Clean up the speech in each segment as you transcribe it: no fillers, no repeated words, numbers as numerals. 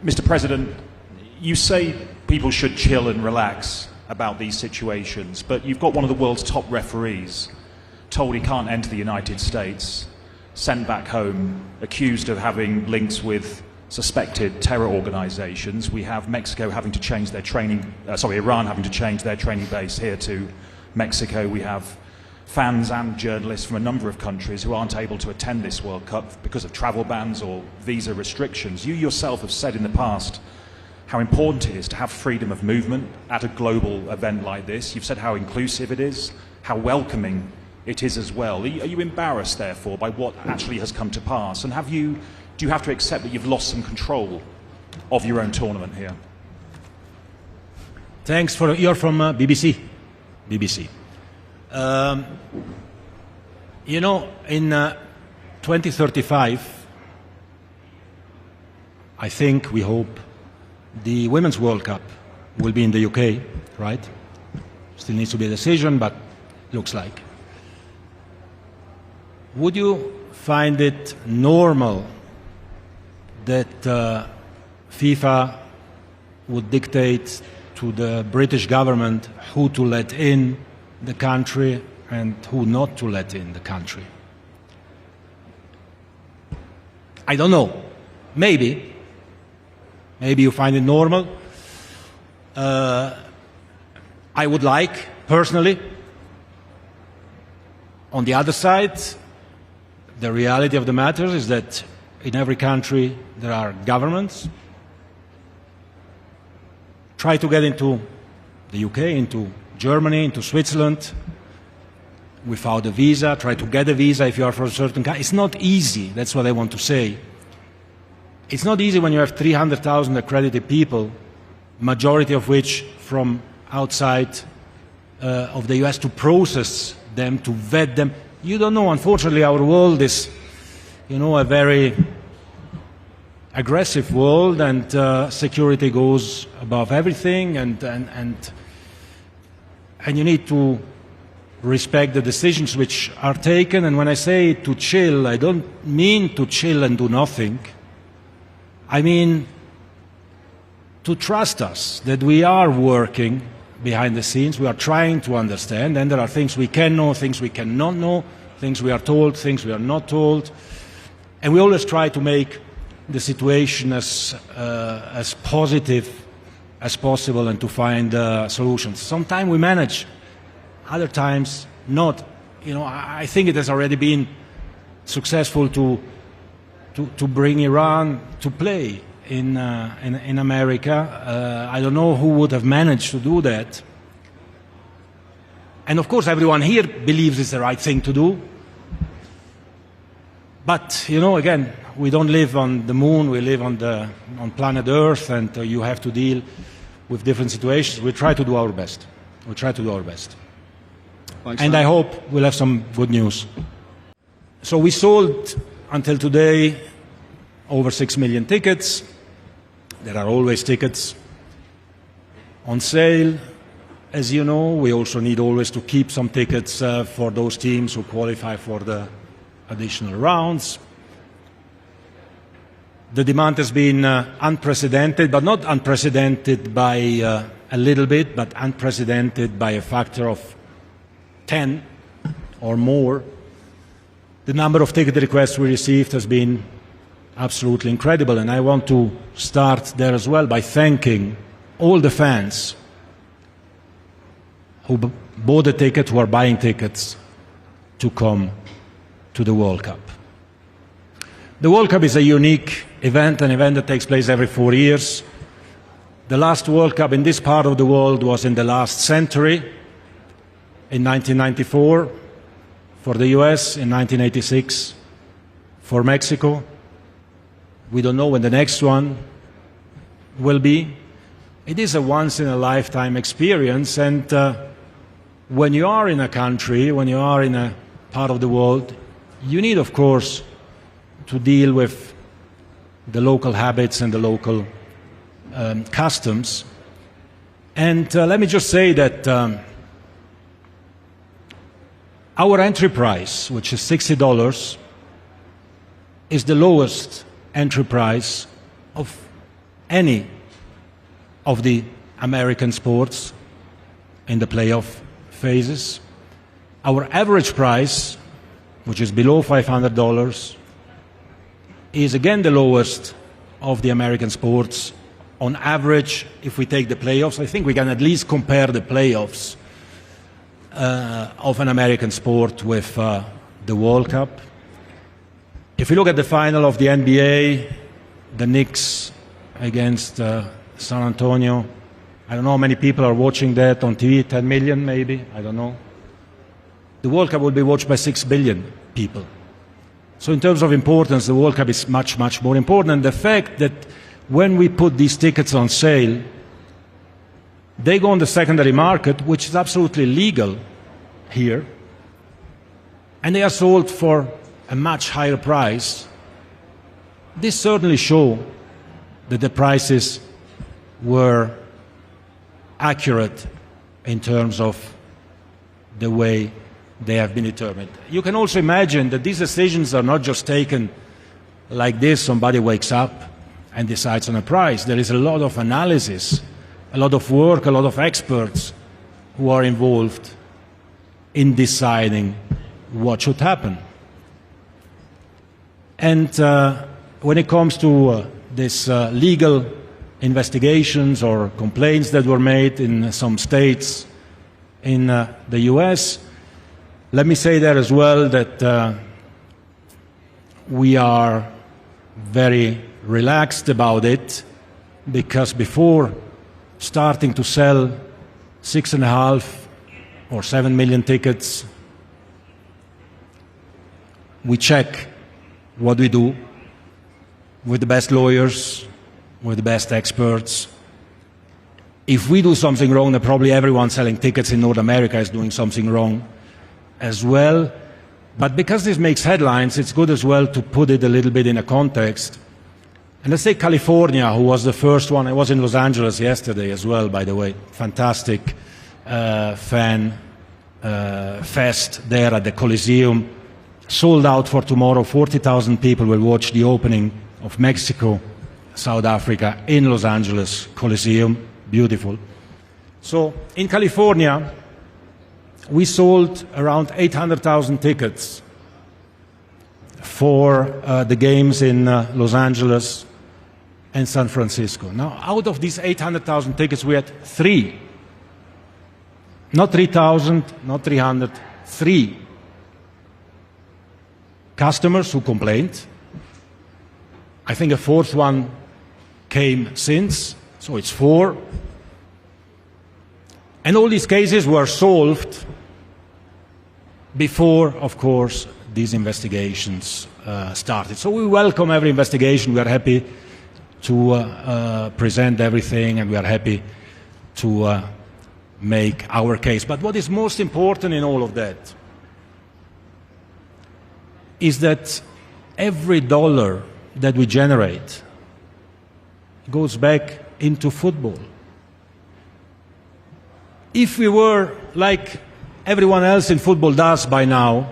Mr. President, you say people should chill and relax about these situations, but you've got one of the world's top referees told he can't enter the United States, sent back home, accused of having links with suspected terror organizations. We have Mexico having to change their Iran having to change their training base here to Mexico. We have fans and journalists from a number of countries who aren't able to attend this World Cup because of travel bans or visa restrictions. You yourself have said in the past how important it is to have freedom of movement at a global event like this. You've said how inclusive it is, how welcoming it is as well. Are you embarrassed, therefore, by what actually has come to pass? And do you have to accept that you've lost some control of your own tournament here? Thanks for, you're from BBC. BBC. You know, in 2035, I think, we hope, the Women's World Cup will be in the UK, right? Still needs to be a decision, but looks like. Would you find it normal that FIFA would dictate to the British government who to let in the country and who not to let in the country? I don't know. Maybe. Maybe you find it normal. I would like, personally. On the other side, the reality of the matter is that in every country there are governments. Try to get into the UK, into Germany, into Switzerland without a visa. Try to get a visa if you are from a certain country. It's not easy, that's what I want to say. It's not easy when you have 300,000 accredited people, majority of which from outside of the US, to process them, to vet them. You don't know, unfortunately, our world is, you know, a very aggressive world, and security goes above everything, and you need to respect the decisions which are taken. And when I say to chill, I don't mean to chill and do nothing. I mean to trust us, that we are working behind the scenes, we are trying to understand, and there are things we can know, things we cannot know, things we are told, things we are not told, and we always try to make the situation as positive as possible and to find solutions. Sometimes we manage, other times not. You know, I think it has already been successful to bring Iran to play in America. I don't know who would have managed to do that. And of course everyone here believes it's the right thing to do. But, you know, again, we don't live on the moon, we live on planet Earth, and you have to deal with different situations. We try to do our best. We try to do our best. Thanks, and I hope we'll have some good news. So we sold, until today, over 6 million tickets. There are always tickets on sale. As you know, we also need always to keep some tickets for those teams who qualify for the additional rounds. The demand has been unprecedented, but not unprecedented by a little bit, but unprecedented by a factor of 10 or more. The number of ticket requests we received has been absolutely incredible, and I want to start there as well by thanking all the fans who bought a ticket, who are buying tickets to come to the World Cup. The World Cup is a unique event, an event that takes place every 4 years. The last World Cup in this part of the world was in the last century, in 1994, for the US, in 1986, for Mexico. We don't know when the next one will be. It is a once-in-a-lifetime experience, and when you are in a country, when you are in a part of the world, you need, of course, to deal with the local habits and the local customs. And let me just say that our entry price, which is $60, is the lowest entry price of any of the American sports in the playoff phases. Our average price, which is below $500, is again the lowest of the American sports. On average, if we take the playoffs, I think we can at least compare the playoffs of an American sport with the World Cup. If we look at the final of the NBA, the Knicks against San Antonio, I don't know how many people are watching that on TV, 10 million maybe, I don't know. The World Cup will be watched by 6 billion people. So in terms of importance, the World Cup is much, much more important. And the fact that when we put these tickets on sale, they go on the secondary market, which is absolutely legal here, and they are sold for a much higher price. This certainly shows that the prices were accurate in terms of the way they have been determined. You can also imagine that these decisions are not just taken like this, somebody wakes up and decides on a price. There is a lot of analysis, a lot of work, a lot of experts who are involved in deciding what should happen. And when it comes to this legal investigations or complaints that were made in some states in the US, let me say there as well that we are very relaxed about it, because before starting to sell 6.5 or 7 million tickets, we check what we do with the best lawyers, with the best experts. If we do something wrong, then probably everyone selling tickets in North America is doing something wrong as well. But because this makes headlines, it's good as well to put it a little bit in a context. And let's say California, who was the first one. I was in Los Angeles yesterday as well, by the way. Fantastic fan fest there at the Coliseum. Sold out for tomorrow. 40,000 people will watch the opening of Mexico, South Africa in Los Angeles Coliseum. Beautiful. So in California, we sold around 800,000 tickets for the games in Los Angeles and San Francisco. Now, out of these 800,000 tickets, we had 3. Not 3,000, not 300, 3 customers who complained. I think a 4th one came since, so it's 4. And all these cases were solved before, of course, these investigations started. So we welcome every investigation. We are happy to present everything, and we are happy to make our case. But what is most important in all of that is that every dollar that we generate goes back into football. If we were, like everyone else in football does by now,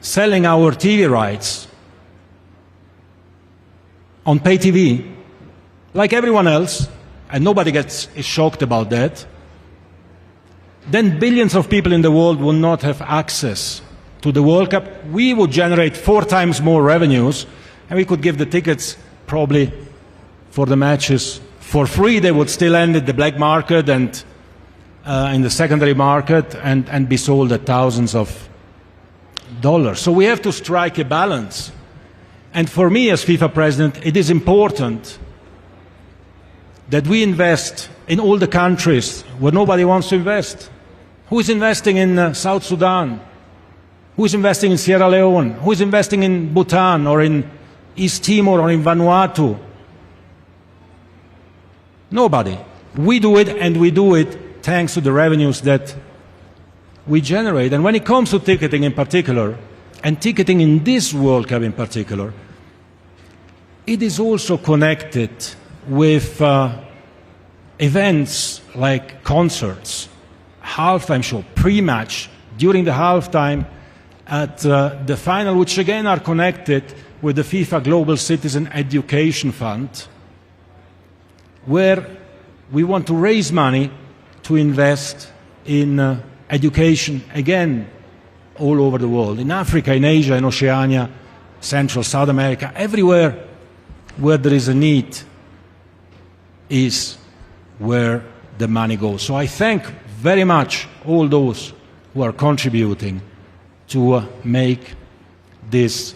selling our TV rights on pay TV, like everyone else, and nobody is shocked about that, then billions of people in the world will not have access to the World Cup. We would generate 4 times more revenues, and we could give the tickets probably for the matches for free. They would still end at the black market and in the secondary market and be sold at thousands of dollars. So we have to strike a balance. And for me as FIFA president, it is important that we invest in all the countries where nobody wants to invest. Who is investing in South Sudan? Who is investing in Sierra Leone? Who is investing in Bhutan or in East Timor or in Vanuatu? Nobody. We do it, and we do it thanks to the revenues that we generate. And when it comes to ticketing in particular, and ticketing in this World Cup in particular, it is also connected with events like concerts, halftime show, pre-match, during the halftime, at the final, which again are connected with the FIFA Global Citizen Education Fund. where we want to raise money to invest in education, again, all over the world, in Africa, in Asia, in Oceania, Central, South America, everywhere where there is a need is where the money goes. So I thank very much all those who are contributing to make this